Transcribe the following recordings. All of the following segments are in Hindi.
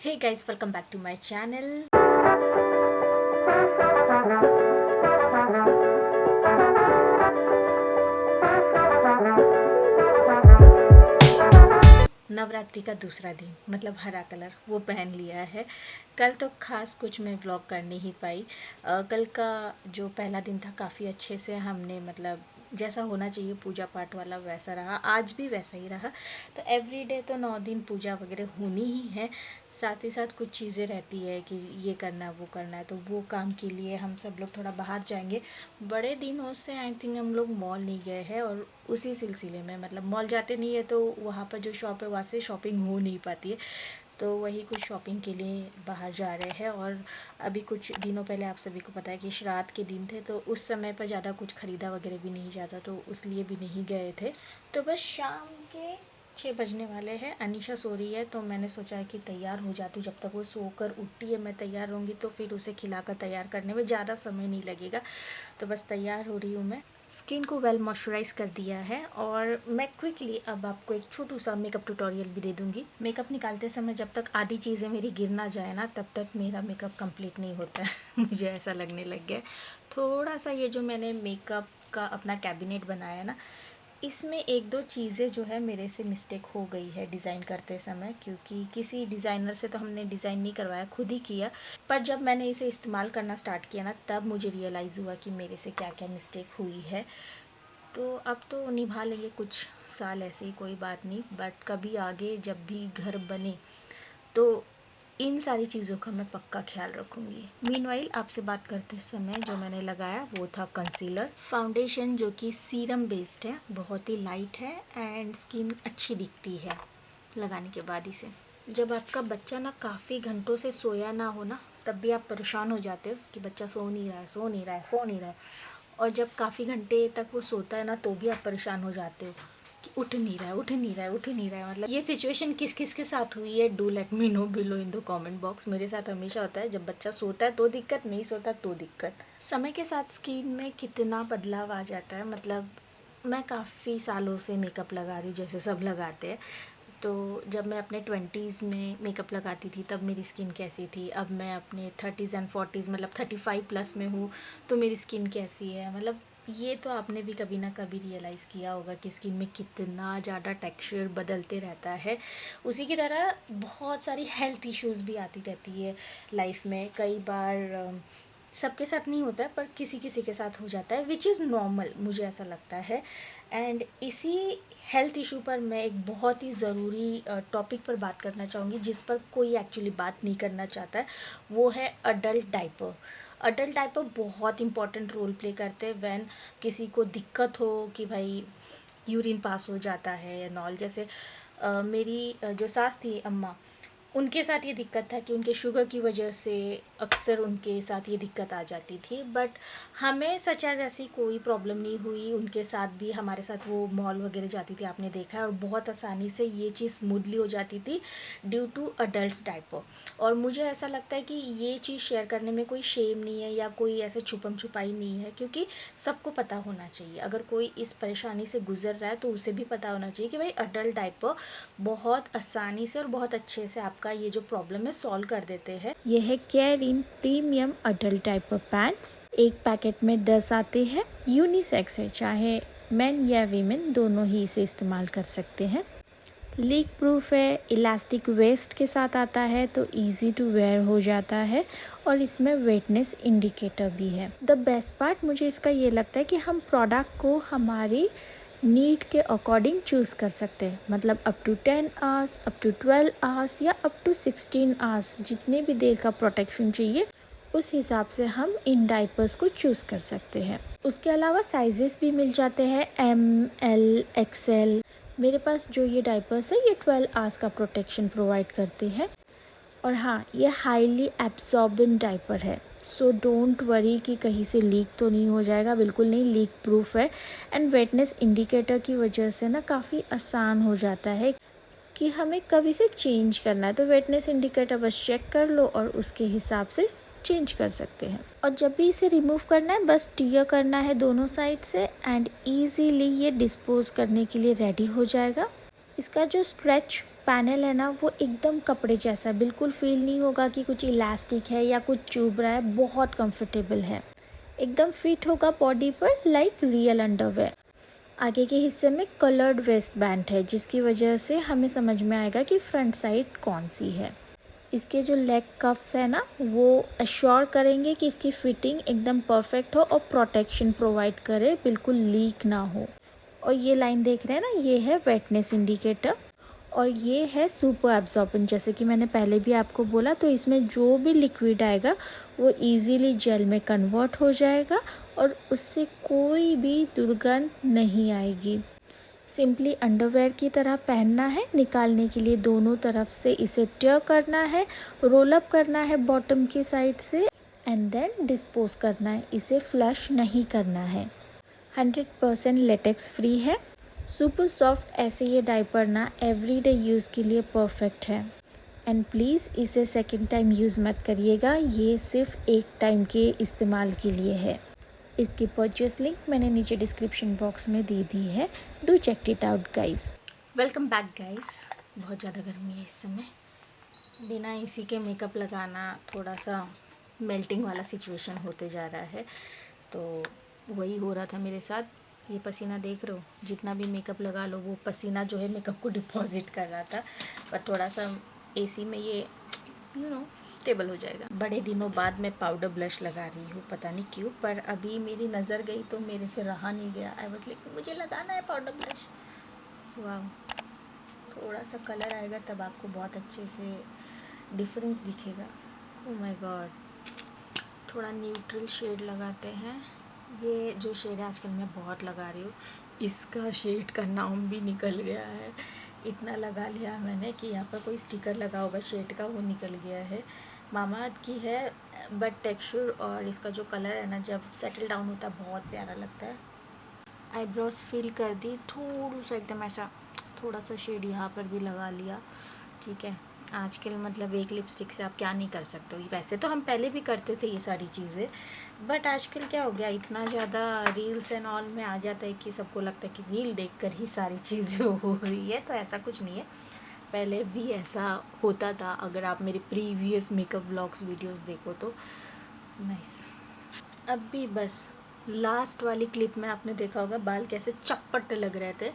Hey guys, welcome back to my channel. Navratri का दूसरा दिन मतलब हरा कलर वो पहन लिया है। कल तो खास कुछ मैं व्लॉग कर नहीं पाई। कल का जो पहला दिन था काफ़ी अच्छे से हमने मतलब जैसा होना चाहिए पूजा पाठ वाला वैसा रहा, आज भी वैसा ही रहा। तो एवरीडे तो 9 दिन पूजा वगैरह होनी ही है। साथ ही साथ कुछ चीज़ें रहती है कि ये करना वो करना है, तो वो काम के लिए हम सब लोग थोड़ा बाहर जाएंगे। बड़े दिनों से आई थिंक हम लोग मॉल नहीं गए हैं, और उसी सिलसिले में मतलब मॉल जाते नहीं है तो वहाँ पर जो शॉप है वहाँ से शॉपिंग हो नहीं पाती है। तो वही कुछ शॉपिंग के लिए बाहर जा रहे हैं। और अभी कुछ दिनों पहले आप सभी को पता है कि श्राद्ध के दिन थे, तो उस समय पर ज़्यादा कुछ ख़रीदा वगैरह भी नहीं जाता, तो उसलिए भी नहीं गए थे। तो बस शाम के 6 बजने वाले हैं। अनीशा सो रही है तो मैंने सोचा है कि तैयार हो जाती हूँ। जब तक वो सोकर उठती है मैं तैयार रहूँगी, तो फिर उसे खिलाकर तैयार करने में ज़्यादा समय नहीं लगेगा। तो बस तैयार हो रही हूँ मैं। स्किन को वेल मॉइस्चराइज कर दिया है, और मैं क्विकली अब आपको एक छोटू सा मेकअप ट्यूटोरियल भी दे दूँगी। मेकअप निकालते समय जब तक आधी चीज़ें मेरी गिर ना जाए ना, तब तक मेरा मेकअप कंप्लीट नहीं होता है। मुझे ऐसा लगने लग गया है। थोड़ा सा ये जो मैंने मेकअप का अपना कैबिनेट बनाया ना, इसमें एक दो चीज़ें जो है मेरे से मिस्टेक हो गई है डिज़ाइन करते समय, क्योंकि किसी डिज़ाइनर से तो हमने डिज़ाइन नहीं करवाया, खुद ही किया। पर जब मैंने इसे इस्तेमाल करना स्टार्ट किया ना, तब मुझे रियलाइज़ हुआ कि मेरे से क्या क्या मिस्टेक हुई है। तो अब तो निभा लेंगे कुछ साल ऐसे ही, कोई बात नहीं। बट कभी आगे जब भी घर बने तो इन सारी चीज़ों का मैं पक्का ख्याल रखूँगी। मीनवाइल आपसे बात करते समय जो मैंने लगाया वो था कंसीलर। फाउंडेशन जो कि सीरम बेस्ड है, बहुत ही लाइट है एंड स्किन अच्छी दिखती है लगाने के बाद इसे। जब आपका बच्चा ना काफ़ी घंटों से सोया ना हो ना, तब भी आप परेशान हो जाते हो कि बच्चा सो नहीं रहा है, सो नहीं रहा है, सो नहीं रहा है। और जब काफ़ी घंटे तक वो सोता है ना, तो भी आप परेशान हो जाते हो कि उठ नहीं रहा है, उठ नहीं रहा है, उठ नहीं रहा है। मतलब ये सिचुएशन किस किस के साथ हुई है, do let me know below in the comment box. मेरे साथ हमेशा होता है, जब बच्चा सोता है तो दिक्कत, नहीं सोता तो दिक्कत। समय के साथ स्किन में कितना बदलाव आ जाता है। मतलब मैं काफ़ी सालों से मेकअप लगा रही हूँ, जैसे सब लगाते हैं। तो जब मैं अपने 20s में मेकअप लगाती थी तब मेरी स्किन कैसी थी, अब मैं अपने 30s एंड 40s मतलब 35 प्लस में हूँ तो मेरी स्किन कैसी है। मतलब ये तो आपने भी कभी ना कभी रियलाइज़ किया होगा कि स्किन में कितना ज़्यादा टेक्सचर बदलते रहता है। उसी की तरह बहुत सारी हेल्थ इश्यूज़ भी आती रहती है लाइफ में। कई बार सबके साथ नहीं होता है, पर किसी किसी के साथ हो जाता है, विच इज़ नॉर्मल, मुझे ऐसा लगता है। एंड इसी हेल्थ इशू पर मैं एक बहुत ही ज़रूरी टॉपिक पर बात करना चाहूँगी, जिस पर कोई एक्चुअली बात नहीं करना चाहता है। वो है अडल्ट डायपर। अडल्ट डायपर बहुत इंपॉर्टेंट रोल प्ले करते हैं व्हेन किसी को दिक्कत हो कि भाई यूरिन पास हो जाता है या नॉल। जैसे मेरी जो सास थी अम्मा, उनके साथ ये दिक्कत था कि उनके शुगर की वजह से अक्सर उनके साथ ये दिक्कत आ जाती थी। बट हमें सच एज ऐसी कोई प्रॉब्लम नहीं हुई। उनके साथ भी हमारे साथ वो मॉल वगैरह जाती थी, आपने देखा है, और बहुत आसानी से ये चीज़ स्मूथली हो जाती थी ड्यू टू अडल्ट डायपर। और मुझे ऐसा लगता है कि ये चीज़ शेयर करने में कोई शेम नहीं है या कोई ऐसे छुपम छुपाई नहीं है, क्योंकि सबको पता होना चाहिए। अगर कोई इस परेशानी से गुजर रहा है तो उसे भी पता होना चाहिए कि भाई अडल्ट डायपर बहुत आसानी से और बहुत अच्छे से आपका ये जो प्रॉब्लम है सॉल्व कर देते हैं। ये है केयरिन प्रीमियम अडल्ट डायपर पैड्स। एक पैकेट में 10 आते हैं। यूनिसेक्स है, चाहे मेन या वीमेन दोनों ही इसे इस्तेमाल कर सकते हैं। लीक प्रूफ है, इलास्टिक वेस्ट के साथ आता है तो इजी टू वेयर हो जाता है, और इसमें वेटनेस इंडिकेटर भी है। द बेस्ट पार्ट मुझे इसका ये लगता है कि हम प्रोडक्ट को हमारी नीड के अकॉर्डिंग चूज़ कर सकते हैं। मतलब up to 10 hours, up to 12 hours या अप टू 16 आवर्स, जितनी भी देर का प्रोटेक्शन चाहिए उस हिसाब से हम इन डाइपर्स को चूज़ कर सकते हैं। उसके अलावा साइजेस भी मिल जाते हैं, ML XL। मेरे पास जो ये डाइपर्स है ये 12 आवर्स का प्रोटेक्शन प्रोवाइड करते हैं। और हाँ, ये हाईली एब्जॉर्बेंट डाइपर है, सो डोंट वरी कि कहीं से लीक तो नहीं हो जाएगा। बिल्कुल नहीं, लीक प्रूफ है। एंड वेटनेस इंडिकेटर की वजह से ना काफ़ी आसान हो जाता है कि हमें कभी से चेंज करना है, तो वेटनेस इंडिकेटर बस चेक कर लो और उसके हिसाब से चेंज कर सकते हैं। और जब भी इसे रिमूव करना है बस टियर करना है दोनों साइड से, एंड ईजीली ये डिस्पोज करने के लिए रेडी हो जाएगा। इसका जो स्ट्रेच पैनल है ना वो एकदम कपड़े जैसा, बिल्कुल फील नहीं होगा कि कुछ इलास्टिक है या कुछ चुभ रहा है, बहुत कंफर्टेबल है, एकदम फिट होगा बॉडी पर लाइक रियल अंडरवेयर। आगे के हिस्से में कलर्ड वेस्ट बैंड है जिसकी वजह से हमें समझ में आएगा कि फ्रंट साइड कौन सी है। इसके जो लेग कफ्स है ना वो अश्योर करेंगे कि इसकी फिटिंग एकदम परफेक्ट हो और प्रोटेक्शन प्रोवाइड करे, बिल्कुल लीक ना हो। और ये लाइन देख रहे हैं ना, ये है वेटनेस इंडिकेटर और ये है सुपर एब्जॉर्बेंट। जैसे कि मैंने पहले भी आपको बोला, तो इसमें जो भी लिक्विड आएगा वो इजीली जेल में कन्वर्ट हो जाएगा और उससे कोई भी दुर्गंध नहीं आएगी। सिंपली अंडरवेयर की तरह पहनना है, निकालने के लिए दोनों तरफ से इसे टियर करना है, रोल अप करना है बॉटम की साइड से एंड देन डिस्पोज करना है, इसे फ्लश नहीं करना है। 100% लेटेक्स फ्री है, सुपर सॉफ्ट। ऐसे ये डायपर ना एवरीडे यूज़ के लिए परफेक्ट है। एंड प्लीज़ इसे सेकंड टाइम यूज़ मत करिएगा, ये सिर्फ एक टाइम के इस्तेमाल के लिए है। इसकी परचेस लिंक मैंने नीचे डिस्क्रिप्शन बॉक्स में दे दी है, do check it out guys. Welcome back guys. बहुत ज़्यादा गर्मी है इस समय, बिना एसी के मेकअप लगाना थोड़ा सा मेल्टिंग वाला सिचुएशन होते जा रहा है, तो वही हो रहा था मेरे साथ। ये पसीना देख रहे हो, जितना भी मेकअप लगा लो वो पसीना जो है मेकअप को डिपॉजिट कर रहा था, पर थोड़ा सा एसी में ये स्टेबल हो जाएगा। बड़े दिनों बाद मैं पाउडर ब्लश लगा रही हूँ, पता नहीं क्यों, पर अभी मेरी नज़र गई तो मेरे से रहा नहीं गया। आई वाज लाइक मुझे लगाना है पाउडर ब्लश। वाह, थोड़ा सा कलर आएगा तब आपको बहुत अच्छे से डिफरेंस दिखेगा। ओह माय गॉड, थोड़ा न्यूट्रल शेड लगाते हैं। ये जो शेड है आजकल मैं बहुत लगा रही हूँ, इसका शेड का नाम भी निकल गया है। इतना लगा लिया मैंने कि यहाँ पर कोई स्टिकर लगा होगा शेड का, वो निकल गया है। मामाअर्थ की है, बट टेक्सचर और इसका जो कलर है ना जब सेटल डाउन होता है बहुत प्यारा लगता है। आईब्रोज फिल कर दी, थोड़ा सा एकदम ऐसा थोड़ा सा शेड यहाँ पर भी लगा लिया। ठीक है, आजकल मतलब एक लिपस्टिक से आप क्या नहीं कर सकते हो। वैसे तो हम पहले भी करते थे ये सारी चीज़ें, बट आजकल क्या हो गया, इतना ज़्यादा रील्स एंड ऑल में आ जाता है कि सबको लगता है कि रील देखकर ही सारी चीज़ें हो रही है, तो ऐसा कुछ नहीं है। पहले भी ऐसा होता था, अगर आप मेरे प्रीवियस मेकअप व्लॉग्स वीडियोस देखो तो। नाइस। अब भी बस लास्ट वाली क्लिप में आपने देखा होगा बाल कैसे चपट लग रहे थे,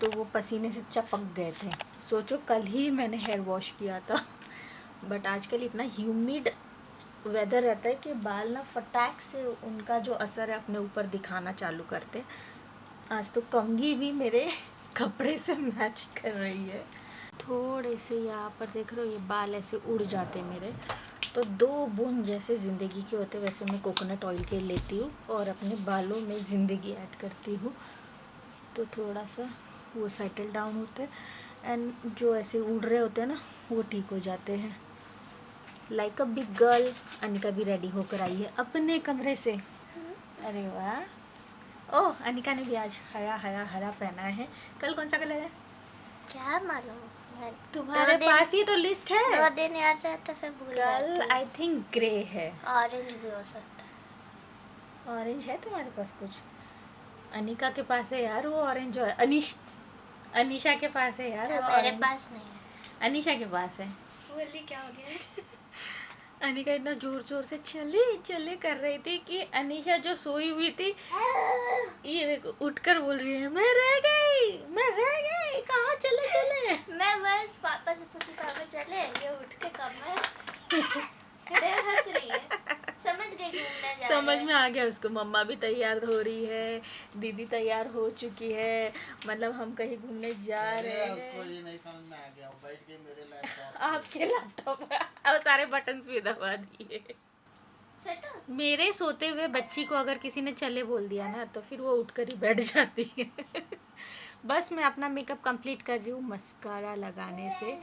तो वो पसीने से चपक गए थे। सोचो कल ही मैंने हेयर वॉश किया था, बट आजकल इतना ह्यूमिड वेदर रहता है कि बाल ना फटाक से उनका जो असर है अपने ऊपर दिखाना चालू करते। आज तो कंघी भी मेरे कपड़े से मैच कर रही है। थोड़े से यहाँ पर देख रहे हो, ये बाल ऐसे उड़ जाते मेरे, तो 2 बूंद जैसे ज़िंदगी के होते वैसे मैं कोकोनट ऑयल के लेती हूँ और अपने बालों में ज़िंदगी ऐड करती हूँ, तो थोड़ा सा वो सेटल डाउन होते हैं एंड जो ऐसे उड़ रहे होते हैं ना वो ठीक हो जाते हैं। Like a big girl, Anika भी रेडी होकर आई है अपने कमरे से। अरे वाह, ओह अनिका ने भी आज हरा हरा हरा पहना है। कल कौन सा कलर है क्या मालूम, तुम्हारे पास ही तो लिस्ट है। 2 दिन याद रहता फिर भूल जाती कल हूँ। आई थिंक ग्रे है, ऑरेंज भी हो सकता है। ऑरेंज है तुम्हारे पास कुछ? अनिका के पास है यार वो ऑरेंज, जो है अनिशा के पास है यार वो मेरे ऑरेंज। पास नहीं है। अनिशा के पास है। बोली क्या हो गया? अनिका इतना जोर जोर से चले चले कर रही थी कि अनिशा जो सोई हुई थी ये देखो उठकर बोल रही है मैं रह गई, कहाँ चले चले। मैं बस पापा से पूछी, पापा चले, ये उठ के कब में अरे हंस रही है, समझ गई घूमने जा समझ में आ गया उसको। मम्मा भी तैयार हो रही है, दीदी तैयार हो चुकी है, मतलब हम कहीं घूमने जा रहे हैं। उसको ये नहीं समझ में आ गया, वो बैठ के मेरे लैपटॉप आपके लैपटॉप और सारे बटन्स भी दबा दिए। मेरे सोते हुए बच्ची को अगर किसी ने चले बोल दिया ना तो फिर वो उठकर ही बैठ जाती है। बस मैं अपना मेकअप कंप्लीट कर रही हूँ मस्कारा लगाने से।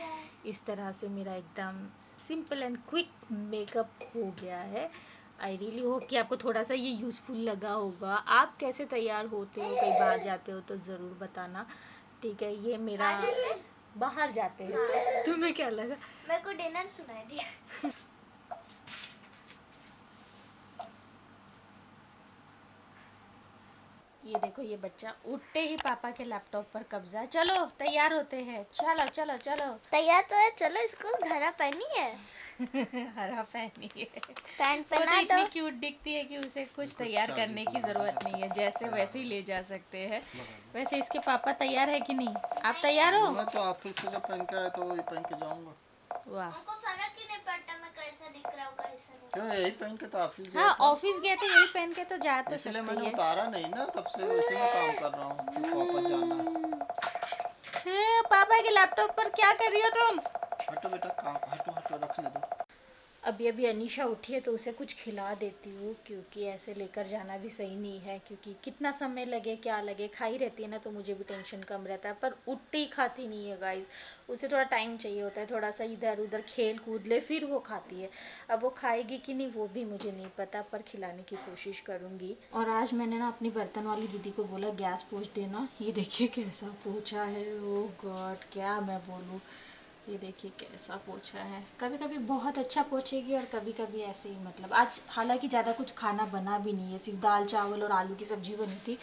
इस तरह से मेरा एकदम सिंपल एंड क्विक मेकअप हो गया है। आई रियली होप कि आपको थोड़ा सा ये यूज़फुल लगा होगा। आप कैसे तैयार होते हो, कहीं बाहर जाते हो तो ज़रूर बताना, ठीक है। ये मेरा बाहर जाते हैं। तुम्हें क्या लगा? मेरे को डिनर सुनाई दिया। ये देखो ये बच्चा उठते ही पापा के लैपटॉप पर कब्जा। चलो तैयार होते हैं, चलो चलो चलो। तैयार तो है, चलो इसको घरा पहनी है। हरा पहनी है। पैंट वो तो पहना इतनी दो। क्यूट दिखती है कि उसे कुछ तैयार करने की जरूरत नहीं है, जैसे वैसे ही ले जा सकते हैं। वैसे इसके पापा तैयार है कि नहीं? आप तैयार हो? मैं तो ऑफिस से जब पहन के आया तो वही पहन के जाऊंगा। वाह। हमको फर्क ही नहीं पड़ता मैं कैसा दिख रहा हूँ कैसा नहीं। क्यों यही पहन के तो ऑफिस गया हाँ था। ऑफिस गए तो यही पहन के तो जा तो इसलिए सकते मैंने हैं। उतारा नहीं ना, तब से उसी में काम कर रहा हूँ कि वापस जाना है। पापा के लैपटॉप पर क्या कर रही हो तुम? हटो बेटा, काम हटो हटो, रखने दो। अभी अभी अनीशा उठी है तो उसे कुछ खिला देती हूँ, क्योंकि ऐसे लेकर जाना भी सही नहीं है, क्योंकि कितना समय लगे क्या लगे, खाई रहती है ना तो मुझे भी टेंशन कम रहता है। पर उठती ही खाती नहीं है गाइस, उसे थोड़ा टाइम चाहिए होता है, थोड़ा सा इधर उधर खेल कूद ले फिर वो खाती है। अब वो खाएगी कि नहीं वो भी मुझे नहीं पता, पर खिलाने की कोशिश करूँगी। और आज मैंने ना अपनी बर्तन वाली दीदी को बोला गैस पोंछ देना, ये देखिए कैसा पोंछा है। ओ गॉड क्या मैं बोलूँ, ये देखिए कैसा पोछा है। कभी कभी बहुत अच्छा पोछेगी और कभी कभी ऐसे ही, मतलब आज हालांकि ज़्यादा कुछ खाना बना भी नहीं है, सिर्फ दाल चावल और आलू की सब्जी बनी थी,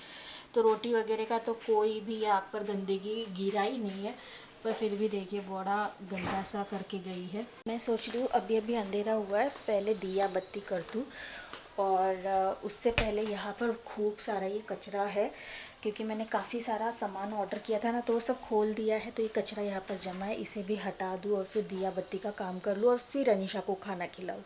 तो रोटी वगैरह का तो कोई भी आग पर गंदगी गिरा ही नहीं है। पर फिर भी देखिए बड़ा गंदा सा करके गई है। मैं सोच रही हूँ अभी अभी अंधेरा हुआ है, पहले दिया बत्ती कर दूँ, और उससे पहले यहाँ पर खूब सारा ये कचरा है, क्योंकि मैंने काफ़ी सारा सामान ऑर्डर किया था ना तो वो सब खोल दिया है, तो ये कचरा यहाँ पर जमा है, इसे भी हटा दूँ और फिर दिया बत्ती का काम कर लूँ और फिर अनीशा को खाना खिलाऊँ।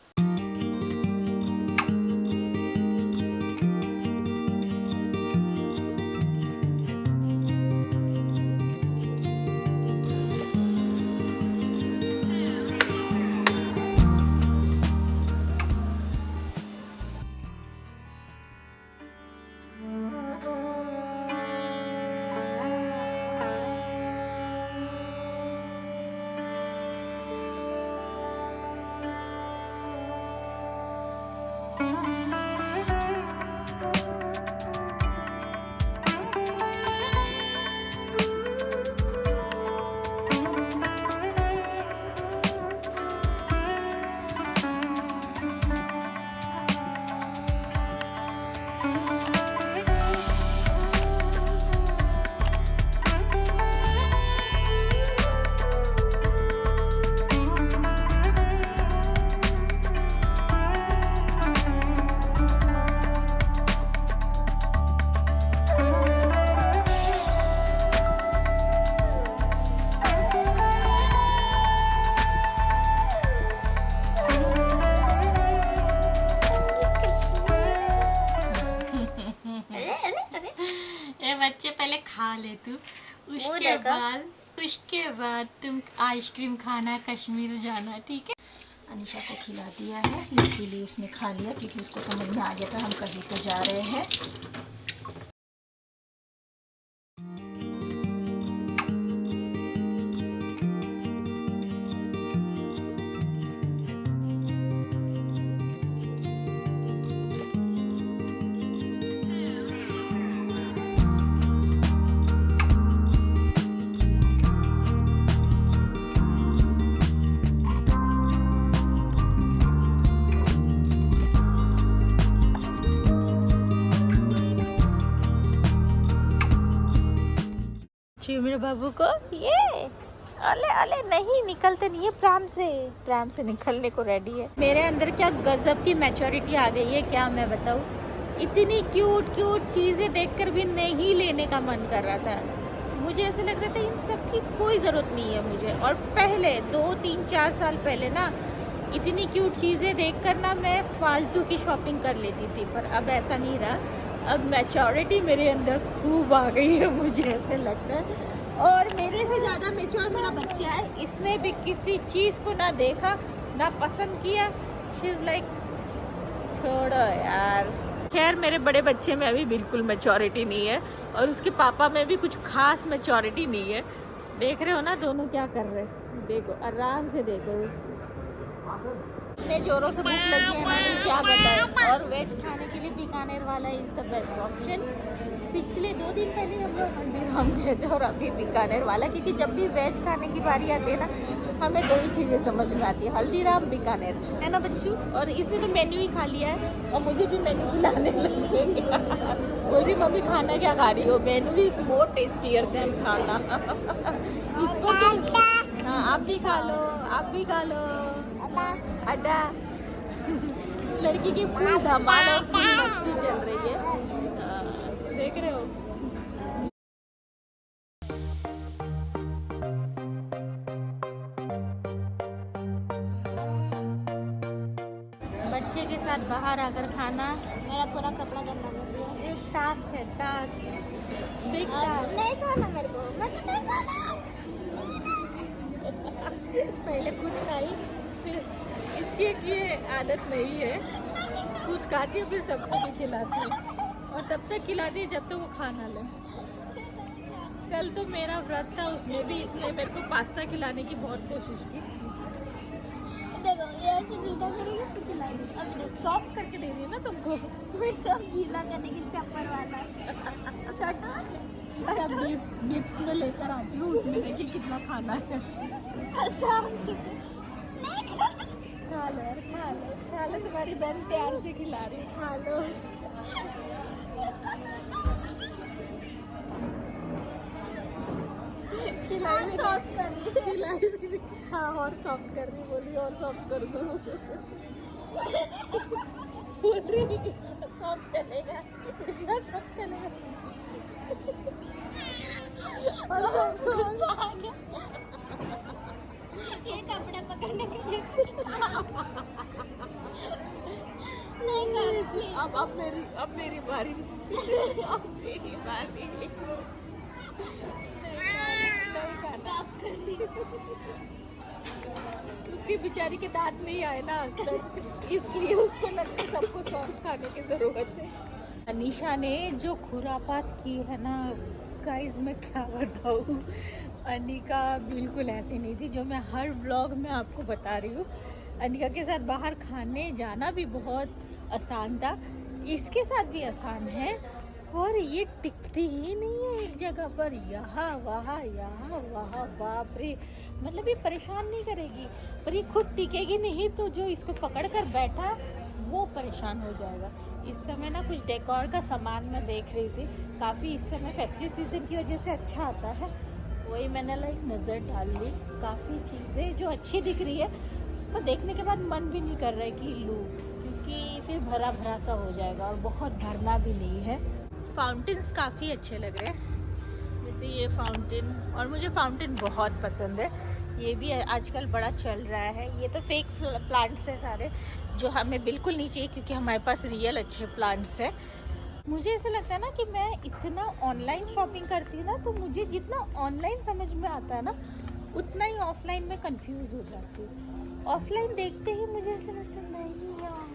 बच्चे पहले खा ले तू, उसके बाद तुम आइसक्रीम खाना, कश्मीर जाना, ठीक है? अनीशा को खिला दिया है, इसीलिए उसने खा लिया, क्योंकि उसको समझ में आ गया था हम कहीं तो जा रहे हैं। मेरे बाबू को ये अले अले नहीं निकलते नहीं है, प्रेम से निकलने को रेडी है। मेरे अंदर क्या गजब की मैच्योरिटी आ गई है, क्या मैं बताऊँ। इतनी क्यूट क्यूट चीज़ें देखकर भी नहीं लेने का मन कर रहा था, मुझे ऐसा लग रहा था इन सब की कोई ज़रूरत नहीं है मुझे। और पहले 2, 3, 4 साल पहले ना इतनी क्यूट चीज़ें देखकर ना मैं फालतू की शॉपिंग कर लेती थी, पर अब ऐसा नहीं रहा। अब मैच्योरिटी मेरे अंदर खूब आ गई है, मुझे ऐसे लगता है। और मेरे से ज़्यादा मैच्योर मेरा बच्चा है, इसने भी किसी चीज़ को ना देखा ना पसंद किया। शी इज़ लाइक छोड़ो यार। खैर मेरे बड़े बच्चे में अभी बिल्कुल मैच्योरिटी नहीं है, और उसके पापा में भी कुछ खास मैच्योरिटी नहीं है। देख रहे हो ना दोनों क्या कर रहे हैं, देखो आराम से देखो। इतने जोरों से भूख लगी है ना, क्या बताएं। और वेज खाने के लिए बीकानेर वाला इज़ द बेस्ट ऑप्शन। पिछले 2 दिन पहले हम लोग हल्दीराम गए थे और अभी बीकानेर वाला, क्योंकि जब भी वेज खाने की बारी आती है ना, हमें 2 ही चीज़ें समझ में आती है, हल्दीराम बीकानेर, है ना बच्चू। और इसने तो मेन्यू ही खा लिया है और मुझे भी मेन्यू खिलाने लगे। बोल रही मम्मी खाना क्या खा रही हो, menu is more tastier than खाना। इसको तो हाँ आप भी खा लो, आप भी खा लो। अड्डा लड़की की फुल धमाल और फुल मस्ती चल रही है, देख रहे हो। बच्चे के साथ बाहर आकर खाना मेरा पूरा कपड़ा गंदा कर दिया। एक टास्क है, टास्क, बिग टास्क। नहीं खाना मेरे को, मैं तो नहीं खाना। पहले खुद खाई, फिर इसकी एक ये आदत नहीं है, खुद खाती है फिर सबको भी खिलाती है, और तब तक खिलाती है जब तक वो खाना ले। कल तो मेरा व्रत था, उसमें भी इसने मेरे को पास्ता खिलाने की बहुत कोशिश की। देखो ये ऐसे झूठा करेगी तो खिलाएंगे। अब देखो सॉफ्ट करके दे रही है ना तुमको, मिर्चा गीला करने की चप्पल वाला छोटा इसका बिप्स में लेकर आती हूँ, उसमें देखिए कितना खाना है। अच्छा खा लो यार, खा लो, खा लो, तुम्हारी बहन प्यार से खिला रही है, खा लो। खिलाई भी सॉफ्ट कर नहीं, खिलाई भी नहीं। हाँ और सॉफ्ट कर रही, बोल रही और सॉफ्ट कर दो। बोल रही सॉफ्ट चलेगा, इतना सॉफ्ट चलेगा। और गुस्सा आ गया। ये कपड़े पकड़ने के लिए नहीं कर रही प्लीज। अब मेरी बारी, अब मेरी बारी। साफ कर दी। उसकी बेचारी के दांत नहीं आए ना आज तक, इसलिए उसको लगता है सबको सॉफ्ट खाने की जरूरत है। अनीशा ने जो खुरापात की है ना गाइस, मैं क्या बताऊँ। अनिका बिल्कुल ऐसी नहीं थी जो मैं हर व्लॉग में आपको बता रही हूँ। अनिका के साथ बाहर खाने जाना भी बहुत आसान था, इसके साथ भी आसान है, और ये टिकती ही नहीं है एक जगह पर, यहाँ वहाँ बाप रे। मतलब ये परेशान नहीं करेगी, पर ये खुद टिकेगी नहीं, तो जो इसको पकड़ कर बैठा वो परेशान हो जाएगा। इस समय ना कुछ डेकोर का सामान मैं देख रही थी, काफ़ी इस समय फेस्टिव सीजन की वजह से अच्छा आता है, वही मैंने नज़र डाल ली। काफ़ी चीज़ें जो अच्छी दिख रही है, पर देखने के बाद मन भी नहीं कर रहा है कि लूँ, क्योंकि फिर भरा भरा सा हो जाएगा और बहुत भरना भी नहीं है। फाउंटेन्स काफ़ी अच्छे लग रहे हैं, जैसे ये फाउंटेन, और मुझे फाउंटेन बहुत पसंद है, ये भी आजकल बड़ा चल रहा है। ये तो फेक प्लांट्स हैं सारे, जो हमें बिल्कुल नहीं चाहिए, क्योंकि हमारे पास रियल अच्छे प्लांट्स हैं। मुझे ऐसा लगता है ना कि मैं इतना ऑनलाइन शॉपिंग करती हूँ ना, तो मुझे जितना ऑनलाइन समझ में आता है ना, उतना ही ऑफलाइन में कंफ्यूज हो जाती हूँ। ऑफलाइन देखते ही मुझे ऐसा लगता है नहीं यार,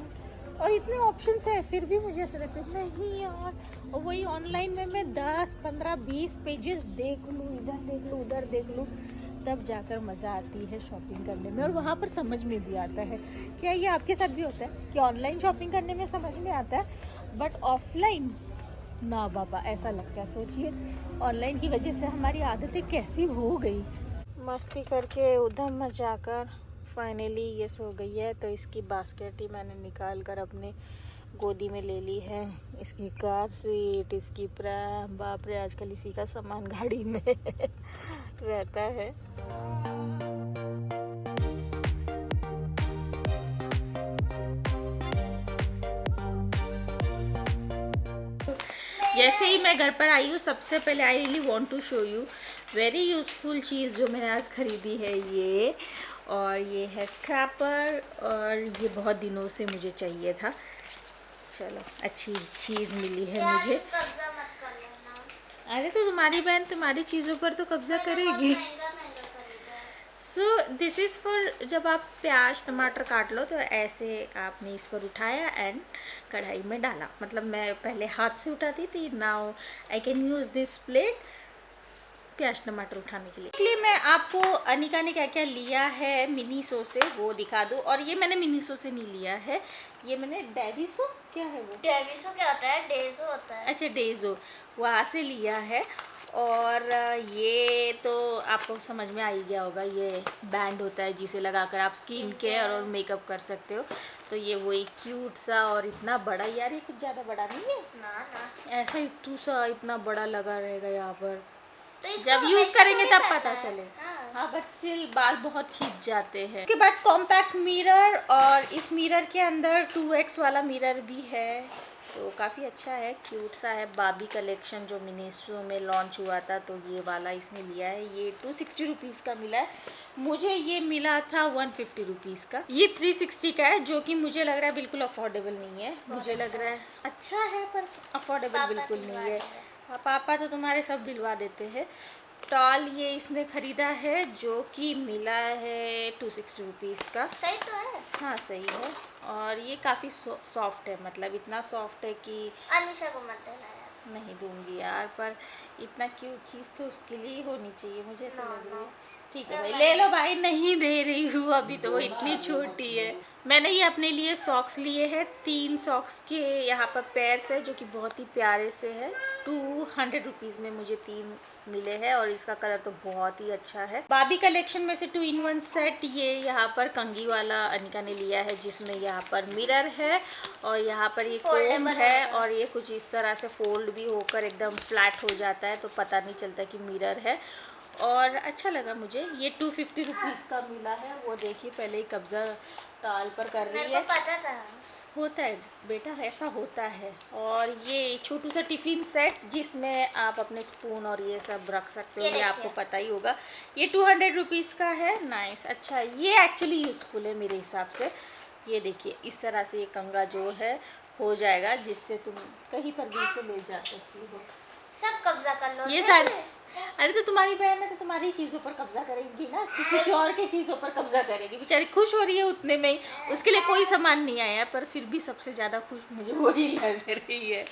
और इतने ऑप्शंस है फिर भी मुझे ऐसा लगता है नहीं यार, और वही ऑनलाइन में मैं 10, 15, 20 पेजेस देख लूँ, इधर देख लूँ, उधर देख लूँ, तब जाकर मज़ा आती है शॉपिंग करने में, और वहाँ पर समझ में भी आता है। क्या ये आपके साथ भी होता है कि ऑनलाइन शॉपिंग करने में समझ में आता है, बट ऑफलाइन ना बाबा, ऐसा लगता है। सोचिए ऑनलाइन की वजह से हमारी आदतें कैसी हो गई। मस्ती करके उधम मचाकर फाइनली ये सो गई है, तो इसकी बास्केट ही मैंने निकाल कर अपने गोदी में ले ली है। इसकी कार सीट, इसकी प्रैम, बाप रे आजकल इसी का सामान गाड़ी में रहता है। जैसे ही मैं घर पर आई हूँ, सबसे पहले I really want to show you very useful चीज़ जो मैंने आज ख़रीदी है ये, और ये है स्क्रैपर, और ये बहुत दिनों से मुझे चाहिए था। चलो अच्छी चीज़ मिली है मुझे। कब्जा मत कर लेना। अरे तो तुम्हारी बहन तुम्हारी चीज़ों पर तो कब्जा करेगी। सो दिस इज़ फॉर, जब आप प्याज टमाटर काट लो तो ऐसे आपने इस पर उठाया एंड कढ़ाई में डाला। मतलब मैं पहले हाथ से उठाती थी, now I can use this plate प्याज टमाटर उठाने के लिए। इसलिए मैं आपको अनिका ने क्या क्या लिया है मिनीसो से वो दिखा दूँ। और ये मैंने मिनीसो से नहीं लिया है, ये मैंने डेविसो, क्या है वो, डेविसो क्या होता है? डेजो होता है। अच्छा डेजो, वहाँ से लिया है। और ये तो आपको समझ में आ ही गया होगा, ये बैंड होता है जिसे लगाकर आप स्किन केयर और मेकअप कर सकते हो। तो ये वही क्यूट सा और इतना बड़ा, यार ये कुछ ज़्यादा बड़ा नहीं है ना ना, ऐसा इतू सा इतना बड़ा लगा रहेगा यहाँ पर, तो इसको जब यूज हमेशा करेंगे थोड़ी तब पहनना पता है। चले। हाँ। हाँ बट स्टिल बाल बहुत खींच जाते हैं। उसके बाद कॉम्पैक्ट मिरर, और इस मिरर के अंदर 2x वाला मिरर भी है, तो काफ़ी अच्छा है, क्यूट सा है। बाबी कलेक्शन जो मिनीसो में लॉन्च हुआ था, तो ये वाला इसने लिया है। ये 260 रुपीज़ का मिला है, मुझे ये मिला था 150 रुपीज़ का। ये 360 का है, जो कि मुझे लग रहा है बिल्कुल अफोर्डेबल नहीं है। मुझे लग रहा है अच्छा है पर अफोर्डेबल पापा बिल्कुल दिलवा नहीं है। देंगे। हाँ, पापा तो तुम्हारे सब दिलवा देते हैं। टॉल ये इसने ख़रीदा है, जो कि मिला है 260 रुपीज़ का। सही तो है। हाँ सही है, और ये काफ़ी सॉफ्ट है, मतलब इतना सॉफ्ट है कि अनिशा को मत देना यार। नहीं दूंगी यार, पर इतना क्यूट चीज़ तो उसके लिए ही होनी चाहिए, मुझे ऐसा लग रहा है। ठीक है भाई, ले लो भाई, नहीं दे रही हूँ अभी, तो वो इतनी छोटी है। मैंने ये अपने लिए सॉक्स लिए हैं, 3 सॉक्स के यहाँ पर पेयर्स है, जो कि बहुत ही प्यारे से है। 200 रुपीज़ में मुझे 3 मिले हैं, और इसका कलर तो बहुत ही अच्छा है। बाबी कलेक्शन में से 2-in-1 सेट ये यहाँ पर कंघी वाला अनिका ने लिया है, जिसमें यहाँ पर मिरर है और यहाँ पर ये कोम Foldable है, होगा। और ये कुछ इस तरह से फोल्ड भी होकर एकदम फ्लैट हो जाता है, तो पता नहीं चलता कि मिरर है, और अच्छा लगा मुझे। ये 250 रुपीज़ का मिला है। वो देखिए पहले ही कब्जा टाल पर कर रही मेरे है। को पता था। होता है बेटा, ऐसा होता है। और ये छोटू सा टिफ़िन सेट, जिसमें आप अपने स्पून और ये सब रख सकते हो, ये ये आपको देखिए। पता ही होगा। ये 200 रुपीज़ का है। नाइस, अच्छा ये एक्चुअली यूज़फुल है मेरे हिसाब से। ये देखिए इस तरह से ये कंघा जो है हो जाएगा, जिससे तुम कहीं पर भी इसे ले जा सकती हो। सब कब्जा कर लो। ये सारे, अरे तो तुम्हारी बहन है तो तुम्हारी चीज़ों पर कब्जा करेगी ना, कि किसी और की चीज़ों पर कब्जा करेगी। बेचारी खुश हो रही है उतने में ही, उसके लिए कोई सामान नहीं आया, पर फिर भी सबसे ज़्यादा खुश मुझे वही लग रही है।